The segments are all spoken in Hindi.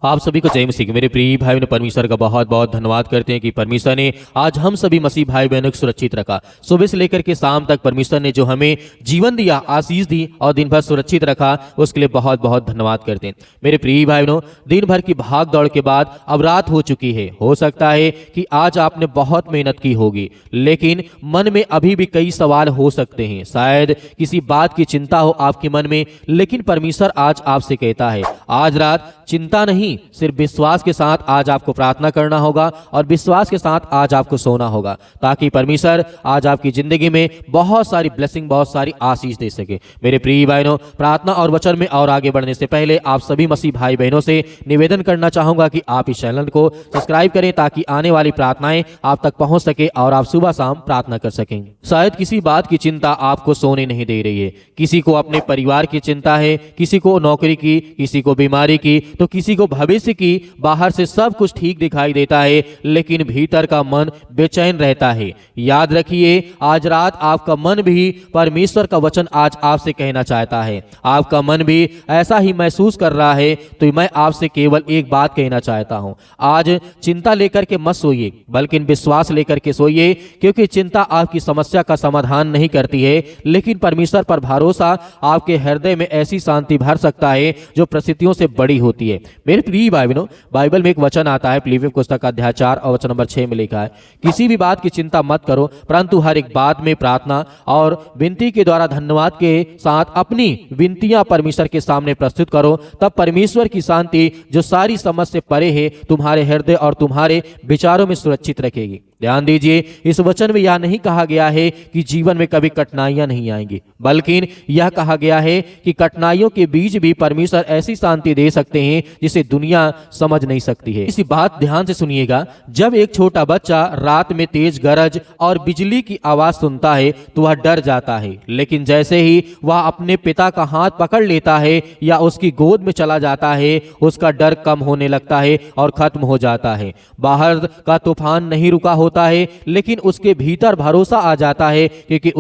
आप सभी को जय मसीह। मेरे प्रिय भाई बहनों, परमेश्वर का बहुत बहुत धन्यवाद करते हैं कि परमेश्वर ने आज हम सभी मसीह भाई बहनों को सुरक्षित रखा। सुबह से लेकर के शाम तक परमेश्वर ने जो हमें जीवन दिया, आशीष दी और दिन भर सुरक्षित रखा, उसके लिए बहुत बहुत धन्यवाद करते हैं। मेरे प्रिय भाई बहनों, दिन भर की भाग दौड़ के बाद अब रात हो चुकी है। हो सकता है कि आज आपने बहुत मेहनत की होगी, लेकिन मन में अभी भी कई सवाल हो सकते हैं। शायद किसी बात की चिंता हो आपके मन में, लेकिन परमेश्वर आज आपसे कहता है, आज रात चिंता नहीं, सिर्फ विश्वास के साथ आज आपको प्रार्थना करना होगा और विश्वास के साथ आज आपको सोना होगा, ताकि परमेश्वर आज आपकी जिंदगी में बहुत सारी ब्लेसिंग, बहुत सारी आशीष दे सके। मेरे प्रिय भाइयों, प्रार्थना और वचन में और आगे बढ़ने से पहले आप सभी मसीह भाई बहनों से निवेदन करना चाहूंगा कि आप इस चैनल को सब्सक्राइब करें, ताकि आने वाली प्रार्थनाएं आप तक पहुंच सके और आप सुबह शाम प्रार्थना कर सकें। शायद किसी बात की चिंता आपको सोने नहीं दे रही है। किसी को अपने परिवार की चिंता है, किसी को नौकरी की, किसी को बीमारी की, तो किसी को भविष्य की। बाहर से सब कुछ ठीक दिखाई देता है, लेकिन भीतर का मन बेचैन रहता है। याद रखिए, आज रात आपका मन भी परमेश्वर का वचन आज आपसे कहना चाहता है। आपका मन भी ऐसा ही महसूस कर रहा है, तो मैं आपसे केवल एक बात कहना चाहता हूं। आज चिंता लेकर के मत सोइए, बल्कि विश्वास लेकर के सोइए, क्योंकि चिंता आपकी समस्या का समाधान नहीं करती है, लेकिन परमेश्वर पर भरोसा आपके हृदय में ऐसी शांति भर सकता है जो परिस्थितियों से बड़ी होती है। मेरे प्रिय भाई बहनों, बाइबल में एक वचन आता है, फिलिप्पियों पुस्तक का अध्याय 4 और वचन नंबर 6 में लिखा है, किसी भी बात की चिंता मत करो, परंतु हर एक बात में प्रार्थना और विनती के द्वारा धन्यवाद के साथ अपनी विनतियां परमेश्वर के सामने प्रस्तुत करो। तब परमेश्वर की शांति जो सारी समझ से परे है, तुम्हारे हृदय और तुम्हारे विचारों में सुरक्षित रखेगी। ध्यान दीजिए, इस वचन में यह नहीं कहा गया है कि जीवन में कभी कठिनाइयां नहीं आएंगी, बल्कि यह कहा गया है कि कठिनाइयों के बीच भी परमेश्वर ऐसी शांति दे सकते हैं जिसे दुनिया समझ नहीं सकती है। इसी बात ध्यान से सुनिएगा, जब एक छोटा बच्चा रात में तेज गरज और बिजली की आवाज सुनता है तो वह डर जाता है, लेकिन जैसे ही वह अपने पिता का हाथ पकड़ लेता है या उसकी गोद में चला जाता है, उसका डर कम होने लगता है और खत्म हो जाता है। बाहर का तूफान नहीं रुका होता है, लेकिन उसके भीतर भरोसा आ जाता है, क्योंकि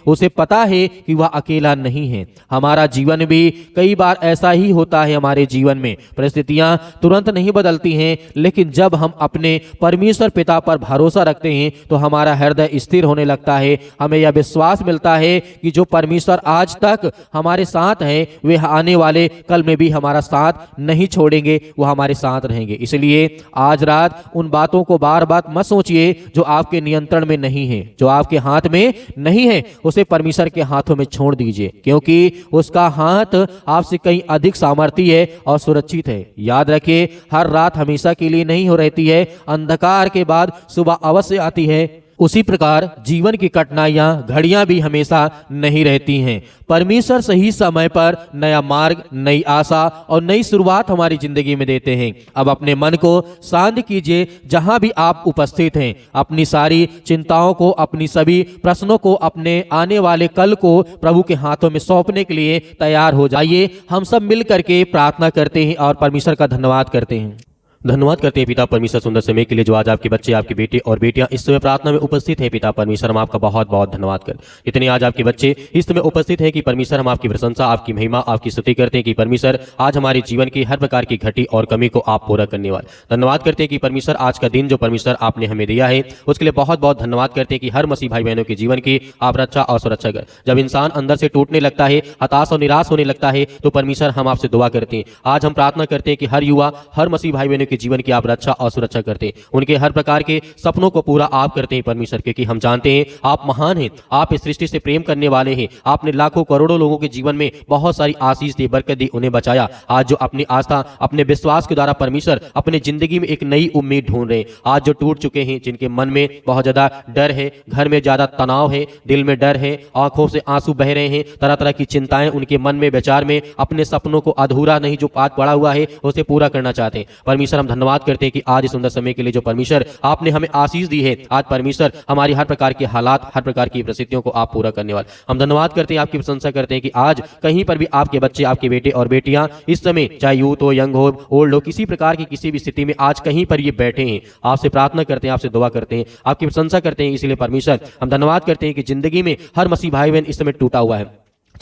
उसे पता है कि वह अकेला नहीं है। हमारा जीवन भी कई बार ऐसा ही होता है। हमारे जीवन में परिस्थितियां तुरंत नहीं बदलती हैं, लेकिन जब हम अपने परमेश्वर पिता पर भरोसा रखते हैं तो हमारा हृदय स्थिर होने लगता है। हमें यह विश्वास मिलता है कि जो परमेश्वर आज तक हमारे साथ हैं, वे आने वाले कल में भी हमारा साथ नहीं छोड़ेंगे, वो हमारे साथ रहेंगे। इसलिए आज रात उन बातों को बार बार मत सोचिए जो आपके नियंत्रण में नहीं है, जो आपके हाथ में नहीं है, उसे परमेश्वर के हाथों में छोड़ दीजिए, क्योंकि उसका हाथ आपसे कहीं अधिक सामर्थी है और सुरक्षित है। याद रखिए, हर रात हमेशा के लिए नहीं हो रहती है, अंधकार के बाद सुबह अवश्य आती है। उसी प्रकार जीवन की कठिनाइयां, घड़ियां भी हमेशा नहीं रहती हैं। परमेश्वर सही समय पर नया मार्ग, नई आशा और नई शुरुआत हमारी जिंदगी में देते हैं। अब अपने मन को शांत कीजिए, जहां भी आप उपस्थित हैं। अपनी सारी चिंताओं को, अपनी सभी प्रश्नों को, अपने आने वाले कल को प्रभु के हाथों में सौंपने के लिए तैयार हो जाइए। हम सब मिल करके प्रार्थना करते हैं और परमेश्वर का धन्यवाद करते हैं। धन्यवाद करते हैं पिता परमेश्वर सुंदर समय के लिए, जो आज आपके बच्चे, आपके बेटे और बेटियां इस समय प्रार्थना में उपस्थित हैं। पिता परमेश्वर, हम आपका बहुत बहुत धन्यवाद कर, इतने आज आपके बच्चे इस समय उपस्थित हैं कि परमेश्वर हम आपकी प्रशंसा, आपकी महिमा, आपकी स्तुति करते हैं कि परमेश्वर आज हमारे जीवन की हर प्रकार की घटी और कमी को आप पूरा करने वाले। धन्यवाद करते हैं कि परमेश्वर आज का दिन जो परमेश्वर आपने हमें दिया है, उसके लिए बहुत बहुत धन्यवाद करते हैं कि हर मसीह भाई बहनों के जीवन की आप रक्षा और सुरक्षा कर। जब इंसान अंदर से टूटने लगता है, हताश और निराश होने लगता है, तो परमेश्वर हम आपसे दुआ करते हैं। आज हम प्रार्थना करते हैं कि हर युवा, हर मसीह भाई बहनों के जीवन की आप रक्षा और सुरक्षा करते हैं। उनके हर प्रकार के सपनों को पूरा आप करते हैं परमेश्वर, क्योंकि हम जानते हैं आप महान हैं, आप इस सृष्टि से प्रेम करने वाले हैं। आपने लाखों करोड़ों लोगों के जीवन में बहुत सारी आशीष दी, बरकत दी, उन्हें बचाया। आज जो अपनी आस्था, अपने विश्वास के द्वारा परमेश्वर अपने जिंदगी में एक नई उम्मीद ढूंढ रहे हैं, आज जो टूट चुके हैं, जिनके मन में बहुत ज्यादा डर है, घर में ज्यादा तनाव है, दिल में डर है, आंखों से आंसू बह रहे हैं, तरह तरह की चिंताएं उनके मन में, विचार में, अपने सपनों को अधूरा नहीं जो पाठ पड़ा हुआ है उसे पूरा करना चाहते हैं। परमेश्वर, हम धन्यवाद करते हैं कि आज इस सुंदर समय के लिए जो परमेश्वर आपने हमें आशीष दी है, आज परमेश्वर हमारी हर प्रकार के हालात, हर प्रकार की परिस्थितियों को आप पूरा करने वाले। हम धन्यवाद करते हैं, आपकी प्रशंसा करते हैं कि आज कहीं पर भी आपके बच्चे, आपके बेटे और बेटियां इस समय, चाहे यूथ हो, यंग हो, ओल्ड हो, किसी प्रकार की किसी भी स्थिति में आज कहीं पर ये बैठे हैं, आपसे प्रार्थना करते हैं, आपसे दुआ करते हैं, आपकी प्रशंसा करते हैं। इसलिए परमेश्वर हम धन्यवाद करते हैं कि जिंदगी में हर मसीह भाई बहन इस समय टूटा हुआ है,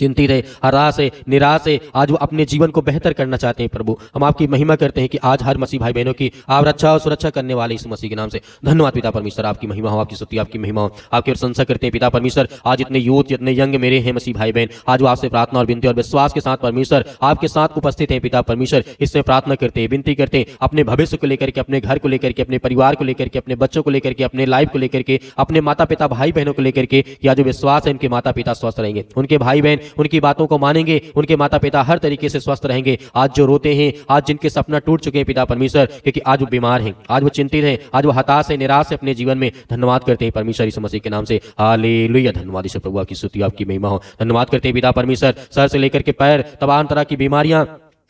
चिंतित है, हताश है, निराश है, आज वो अपने जीवन को बेहतर करना चाहते हैं। प्रभु हम आपकी महिमा करते हैं कि आज हर मसीह भाई बहनों की आप रक्षा और सुरक्षा करने वाले इस मसीह के नाम से धन्यवाद पिता परमेश्वर। आपकी महिमा हो, आपकी स्तुति, आपकी महिमा हो, आपकी प्रशंसा करते हैं पिता परमेश्वर। आज इतने यूथ, जितने यंग मेरे हैं मसीह भाई बहन, आज वो आपसे प्रार्थना और विनती और विश्वास के साथ परमेश्वर आपके साथ उपस्थित हैं पिता परमेश्वर। इसमें प्रार्थना करते हैं, विनती करते हैं अपने भविष्य को लेकर के, अपने घर को लेकर के, अपने परिवार को लेकर के, अपने बच्चों को लेकर के, अपने लाइफ को लेकर के, अपने माता पिता भाई बहनों को लेकर के, कि आज जो विश्वास है उनके माता पिता स्वस्थ रहेंगे, उनके भाई बहन उनकी बातों को मानेंगे, उनके माता पिता हर तरीके से स्वस्थ रहेंगे। आज जो रोते हैं, आज जिनके सपना टूट चुके हैं पिता परमेश्वर, क्योंकि आज वो बीमार हैं, आज वो चिंतित हैं, आज वो हताश है, निराश है अपने जीवन में, धन्यवाद करते हैं परमेश्वर यीशु मसीह के नाम से। हालेलुया, धन्यवाद यीशु प्रभु, आपकी स्तुति, आपकी महिमा हो। धन्यवाद करते हैं पिता परमेश्वर। सर से लेकर के पैर, तमाम तरह की बीमारियां,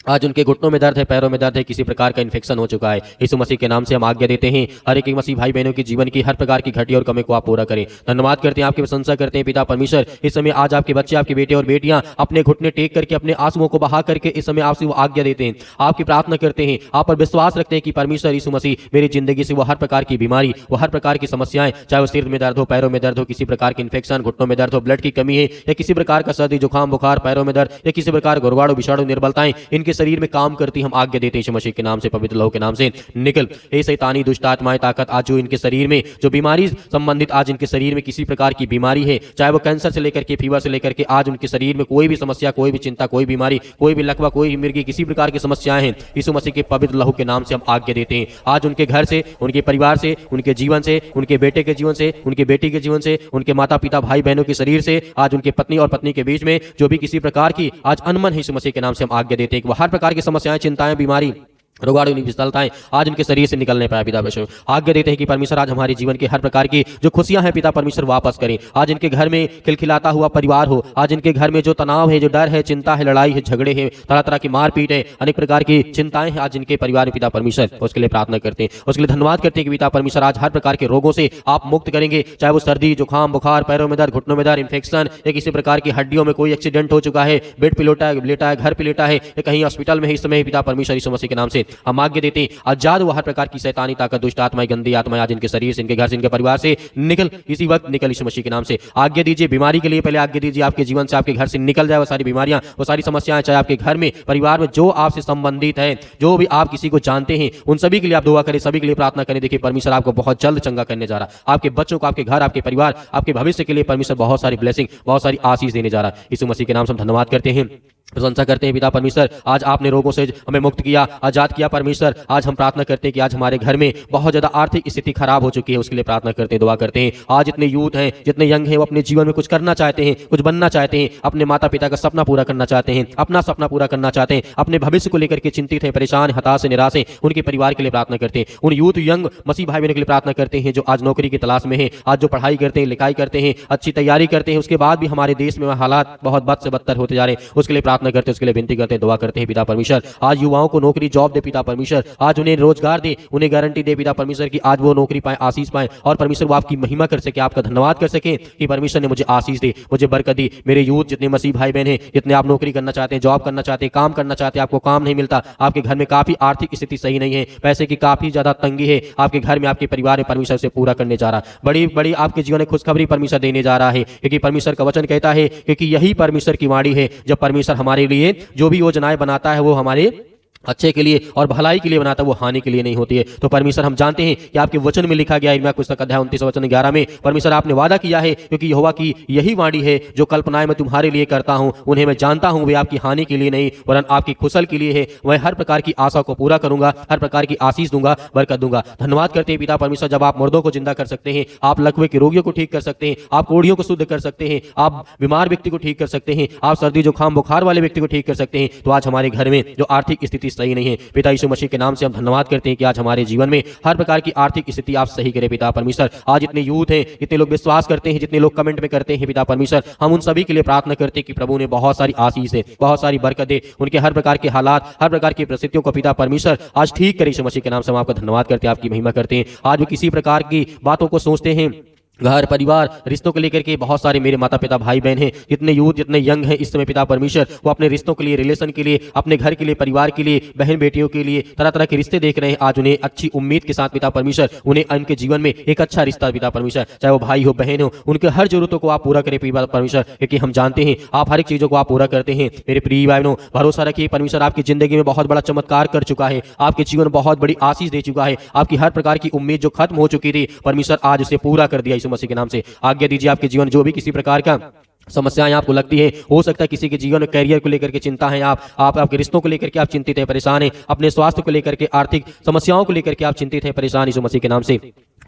आज उनके घुटनों में दर्द है, पैरों में दर्द है, किसी प्रकार का इन्फेक्शन हो चुका है, यीशु मसीह के नाम से हम आज्ञा देते हैं हर एक मसीह भाई बहनों की जीवन की हर प्रकार की घटी और कमी को आप पूरा करें। धन्यवाद करते हैं, आपकी प्रशंसा करते हैं पिता परमेश्वर। इस समय आज आपके बच्चे, आपके बेटे और बेटियां अपने घुटने टेक करके, अपने आंसुओं को बहा करके इस समय आपसे वो आज्ञा देते हैं, आपकी प्रार्थना करते हैं, आप पर विश्वास रखते हैं कि परमेश्वर यीशु मसीह मेरी जिंदगी से वो हर प्रकार की बीमारी, वो हर प्रकार की समस्याएं, चाहे वो सिर में दर्द हो, पैरों में दर्द हो, किसी प्रकार की इन्फेक्शन, घुटनों में दर्द हो, ब्लड की कमी है, या किसी प्रकार का सर्दी जुकाम बुखार, पैरों में दर्द, या किसी प्रकार गुरवाड़ो विषाणु निर्बलताएं इनके शरीर में काम करती, हम आज्ञा देते हैं यीशु मसीह के नाम से, पवित्र लहू के नाम से निकल। हे शैतानी दुष्ट आत्माएं, ताकत, आज जो इनके शरीर में जो बीमारी संबंधित, आज इनके शरीर में किसी प्रकार की बीमारी है, चाहे वो कैंसर से लेकर के फीवर से लेकर के, आज उनके शरीर में कोई भी समस्या, कोई भी चिंता, कोई बीमारी, कोई भी लकवा, कोई भी मिर्गी, किसी प्रकार की समस्याएं हैं, यीशु मसीह के पवित्र लहू के नाम से हम आज्ञा देते हैं। आज उनके घर से, उनके परिवार से, उनके जीवन से, उनके बेटे के जीवन से, उनके बेटी के जीवन से, उनके माता पिता भाई बहनों के शरीर से, आज उनके पत्नी और पत्नी के बीच में जो भी किसी प्रकार की आज अनमन है, यीशु मसीह के नाम से हम आज्ञा देते हैं कि वह हर प्रकार की समस्याएं, चिंताएं, बीमारी, रोगाणु विफलताएं आज उनके शरीर से निकलने पाए पिता परमेश्वर। आज्ञा देते हैं कि परमेश्वर आज हमारे जीवन के हर प्रकार की जो खुशियां हैं पिता परमेश्वर वापस करें। आज इनके घर में खिलखिलाता हुआ परिवार हो, आज इनके घर में जो तनाव है, जो डर है, चिंता है, लड़ाई है, झगड़े हैं, तरह तरह की मारपीट है, अनेक प्रकार की चिंताएं हैं आज इनके परिवार में पिता परमेश्वर, उसके लिए प्रार्थना करते हैं, उसके लिए धन्यवाद करते हैं कि पिता परमेश्वर आज हर प्रकार के रोगों से आप मुक्त करेंगे, चाहे वो सर्दी जुकाम बुखार, पैरों में दर्द, घुटनों में दर्द, इन्फेक्शन, या किसी प्रकार की हड्डियों में कोई एक्सीडेंट हो चुका है, बेड पे लेटा है, घर पे लेटा है, या कहीं हॉस्पिटल में है, इस समय पिता परमेश्वर यीशु मसीह के नाम से हम आज्ञा देते हैं आजाद वो हर प्रकार की शैतानी ताकत, दुष्ट आत्माएं, गंदी आत्माएं आज इनके शरीर से, इनके घर से, इनके परिवार से निकल, इसी वक्त निकल यीशु मसीह के नाम से। आज्ञा दीजिए बीमारी के लिए, पहले आज्ञा दीजिए आपके जीवन से, आपके घर से निकल जाए वो सारी बीमारियां, वो सारी समस्याएं, चाहे आपके घर में, परिवार में जो आपसे संबंधित है, जो भी आप किसी को जानते हैं, उन सभी के लिए आप दुआ करें, सभी के लिए प्रार्थना करें। देखिए परमेश्वर आपको बहुत जल्द चंगा करने जा रहा है, आपके बच्चों को, आपके घर, आपके परिवार, आपके भविष्य के लिए परमेश्वर बहुत सारी ब्लेसिंग, बहुत सारी आशीष देने जा रहा है। यीशु मसीह के नाम से हम धन्यवाद करते हैं, प्रशंसा करते हैं पिता परमेश्वर। आज आपने रोगों से हमें मुक्त किया, आजाद किया परमेश्वर। आज हम प्रार्थना करते हैं कि आज हमारे घर में बहुत ज्यादा आर्थिक स्थिति खराब हो चुकी है, उसके लिए प्रार्थना करते हैं, दुआ करते हैं। आज जितने यूथ हैं, जितने यंग हैं, वो अपने जीवन में कुछ करना चाहते हैं, कुछ बनना चाहते हैं, अपने माता पिता का सपना पूरा करना चाहते हैं, अपना सपना पूरा करना चाहते हैं, अपने भविष्य को लेकर के चिंतित है, परेशान, हताश, निराश है, उनके परिवार के लिए प्रार्थना करते हैं। उन यूथ यंग मसीह भाई बहनों के लिए प्रार्थना करते हैं जो आज नौकरी की तलाश में है, आज जो पढ़ाई करते हैं, लिखाई करते हैं, अच्छी तैयारी करते हैं, उसके बाद भी हमारे देश में हालात बहुत बद से बदतर होते जा रहे हैं, उसके लिए प्रार्थना करते हैं, उसके लिए विनती करते हैं, दुआ करते हैं पिता परमेश्वर। आज युवाओं को नौकरी, जॉब दे पिता परमेश्वर, आज उन्हें रोजगार दे, उन्हें गारंटी दे पिता परमेश्वर की आज वो नौकरी पाए, आशीष पाए, और परमेश्वर वो आपकी महिमा कर सके, आपका धन्यवाद कर सके कि परमेश्वर ने मुझे आशीष दी, मुझे बरकत दी। मेरे यूथ जितने मसीह भाई बहन हैं, जितने आप नौकरी करना चाहते हैं, जॉब करना चाहते हैं, काम करना चाहते हैं, आपको काम नहीं मिलता, आपके घर में काफी आर्थिक स्थिति सही नहीं है, पैसे की काफी ज्यादा तंगी है आपके घर में, आपके परिवार में, परमेश्वर से पूरा करने जा रहा है। बड़ी बड़ी आपके जीवन में खुशखबरी परमेश्वर देने जा रहा है, क्योंकि परमेश्वर का वचन कहता है, क्योंकि यही परमेश्वर की वाणी है, जब परमेश्वर हमारे लिए जो भी योजनाएं बनाता है वो हमारे अच्छे के लिए और भलाई के लिए बनाता है, वो हानि के लिए नहीं होती है। तो परमेश्वर हम जानते हैं कि आपके वचन में लिखा गया है, यिर्मयाह पुस्तक अध्याय 29 वचन 11 में परमेश्वर आपने वादा किया है, क्योंकि यहोवा की यही वाणी है, जो कल्पनाएं मैं तुम्हारे लिए करता हूं उन्हें मैं जानता हूं, वे आपकी हानि के लिए नहीं वरन आपकी खुशल के लिए है। मैं हर प्रकार की आशा को पूरा करूंगा, हर प्रकार की आशीष दूंगा, बरकत दूंगा। धन्यवाद करते हैं पिता परमेश्वर, जब आप मुर्दों को जिंदा कर सकते हैं, आप लकवे के रोगियों को ठीक कर सकते हैं, आप कोढ़ियों को शुद्ध कर सकते हैं, आप बीमार व्यक्ति को ठीक कर सकते हैं, आप सर्दी जुकाम बुखार वाले व्यक्ति को ठीक कर सकते हैं, तो आज हमारे घर में जो आर्थिक स्थिति सही नहीं है, पिता यीशु मसीह के नाम से हम धन्यवाद करते हैं कि आज हमारे जीवन में हर प्रकार की आर्थिक स्थिति आप सही करें पिता परमेश्वर। आज इतने यूथ हैं, इतने लोग विश्वास करते हैं, जितने लोग कमेंट में करते हैं पिता परमेश्वर, हम उन सभी के लिए प्रार्थना करते हैं कि प्रभु ने बहुत सारी आशीष दे, बहुत सारी बरकत दे, उनके हर प्रकार के हालात, हर प्रकार की परिस्थितियों को पिता परमेश्वर आज ठीक करे। यीशु मसीह के नाम से हम आपका धन्यवाद करते हैं, आपकी महिमा करते हैं। आज वो किसी प्रकार की बातों को सोचते हैं, घर परिवार रिश्तों को लेकर के बहुत सारे मेरे माता पिता भाई बहन हैं, जितने यूथ जितने यंग हैं इस समय पिता परमेश्वर वो अपने रिश्तों के लिए, रिलेशन के लिए, अपने घर के लिए, परिवार के लिए, बहन बेटियों के लिए तरह तरह के रिश्ते देख रहे हैं। आज उन्हें अच्छी उम्मीद के साथ पिता परमेश्वर उन्हें उनके जीवन में एक अच्छा रिश्ता पिता परमेश्वर, चाहे वो भाई हो बहन हो, उनके हर जरूरतों को आप पूरा करें पिता परमेश्वर, क्योंकि हम जानते हैं आप हर एक चीजों को आप पूरा करते हैं। मेरे प्रिय भाई बहनों, भरोसा रखिए परमेश्वर आपकी जिंदगी में बहुत बड़ा चमत्कार कर चुका है, आपके जीवन में बहुत बड़ी आशीष दे चुका है। आपकी हर प्रकार की उम्मीद जो खत्म हो चुकी थी परमेश्वर आज उसे पूरा कर दिया यीशु मसीह के नाम से। आज्ञा दीजिए आपके जीवन जो भी किसी प्रकार का समस्याएं आपको लगती है, हो सकता है किसी के जीवन में कैरियर को लेकर के चिंता है, आप आपके रिश्तों को लेकर के आप चिंतित हैं, परेशान हैं, अपने स्वास्थ्य को लेकर के, आर्थिक समस्याओं को लेकर के आप चिंतित हैं, परेशान यीशु मसीह के नाम से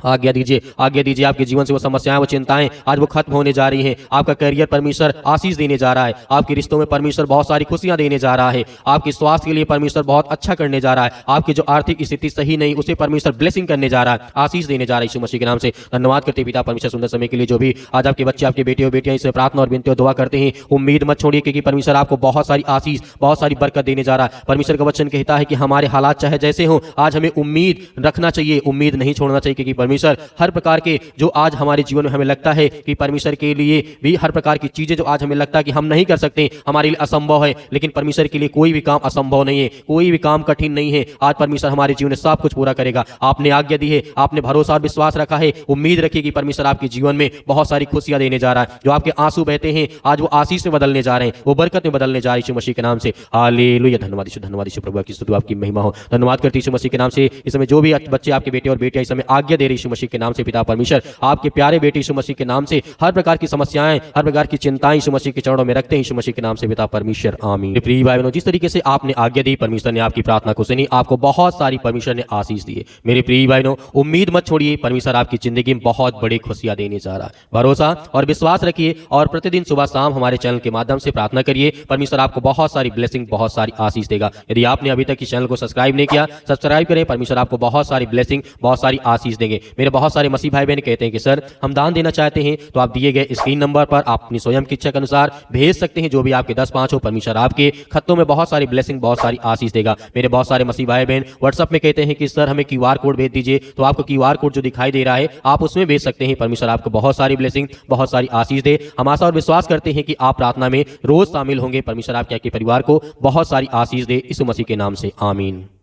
आज्ञा दीजिए आपके जीवन से वो समस्याएं वो चिंताएं आज वो खत्म होने जा रही हैं। आपका करियर परमेश्वर आशीष देने जा रहा है, आपके रिश्तों में परमेश्वर बहुत सारी खुशियां देने जा रहा है, आपके स्वास्थ्य के लिए परमेश्वर बहुत अच्छा करने जा रहा है, आपकी जो आर्थिक स्थिति सही नहीं उसे परमेश्वर ब्लेसिंग करने जा रहा है, आशीष देने जा रहा है यीशु मसीह के नाम से। धन्यवाद करते पिता परमेश्वर सुंदर समय के लिए। जो भी आज आपके बच्चे आपके बेटे और बेटियां इससे प्रार्थना और विनती और दुआ करते हैं, उम्मीद मत छोड़िए, क्योंकि परमेश्वर आपको बहुत सारी आशीष बहुत सारी बरकत देने जा रहा है। परमेश्वर का वचन कहता है कि हमारे हालात चाहे जैसे हो आज हमें उम्मीद रखना चाहिए, उम्मीद नहीं छोड़ना चाहिए, क्योंकि परमेश्वर हर प्रकार के जो आज हमारे जीवन में हमें लगता है कि परमेश्वर के लिए भी हर प्रकार की चीजें जो आज हमें लगता है कि हम नहीं कर सकते, हमारे लिए असंभव है, लेकिन परमेश्वर के लिए कोई भी काम असंभव नहीं है, कोई भी काम कठिन नहीं है। आज परमेश्वर हमारे जीवन में सब कुछ पूरा करेगा। आपने आज्ञा दी है, आपने भरोसा और विश्वास रखा है, उम्मीद रखिए कि परमेश्वर आपके जीवन में बहुत सारी खुशियां देने जा रहा है। जो आपके आंसू बहते हैं आज वो आशीष में बदलने जा रहे हैं, वो बरकत में बदलने जा रहे हैं यीशु मसीह के नाम से। हालेलुया। धन्यवाद यीशु प्रभु, आपकी स्तुति आपकी महिमा हो। धन्यवाद करते यीशु मसीह के नाम से। इस समय जो भी बच्चे आपके बेटे और बेटियां इस समय आज्ञा दे रहे यीशु मसीह के नाम से, पिता परमेश्वर आपके प्यारे बेटे यीशु मसीह के नाम से हर प्रकार की समस्याएं हर प्रकार की चिंताएं यीशु मसीह के चरणों में रखते हैं यीशु मसीह के नाम से, पिता परमेश्वर आमीन। प्रिय भाई बहनों, जिस तरीके से आपने आज्ञा दी परमेश्वर ने आपकी प्रार्थना को सुनी, आपको बहुत सारी परमेश्वर ने आशीष दी है। मेरे प्रिय भाई बहनों, उम्मीद मत छोड़िए, परमेश्वर आपकी जिंदगी में बहुत बड़ी खुशियां देने जा रहा है। भरोसा और विश्वास रखिए और प्रतिदिन सुबह शाम हमारे चैनल के माध्यम से प्रार्थना करिए, परमेश्वर आपको बहुत सारी ब्लेसिंग बहुत सारी आशीष देगा। यदि आपने अभी तक इस चैनल को सब्सक्राइब नहीं किया, सब्सक्राइब करें, परमेश्वर आपको बहुत सारी ब्लेसिंग बहुत सारी आशीष देंगे। मेरे बहुत सारे मसीह भाई बहन कहते हैं कि सर हम दान देना चाहते हैं, तो आप दिए गए स्क्रीन नंबर पर आप अपनी स्वयं की इच्छा के अनुसार भेज सकते हैं, जो भी आपके 10-5 हो, परमेश्वर आपके खतों में बहुत सारी ब्लेसिंग बहुत सारी आशीष देगा। मेरे बहुत सारे मसीह भाई बहन व्हाट्सएप में कहते हैं कि सर हमें क्यूआर कोड भेज दीजिए, तो आपको क्यूआर कोड जो दिखाई दे रहा है आप उसमें भेज सकते हैं। परमेश्वर आपको बहुत सारी ब्लेसिंग बहुत सारी आशीष दे। हम आशा और विश्वास करते हैं कि आप प्रार्थना में रोज शामिल होंगे। परमेश्वर आपके परिवार को बहुत सारी आशीष दे, यीशु मसीह के नाम से आमीन।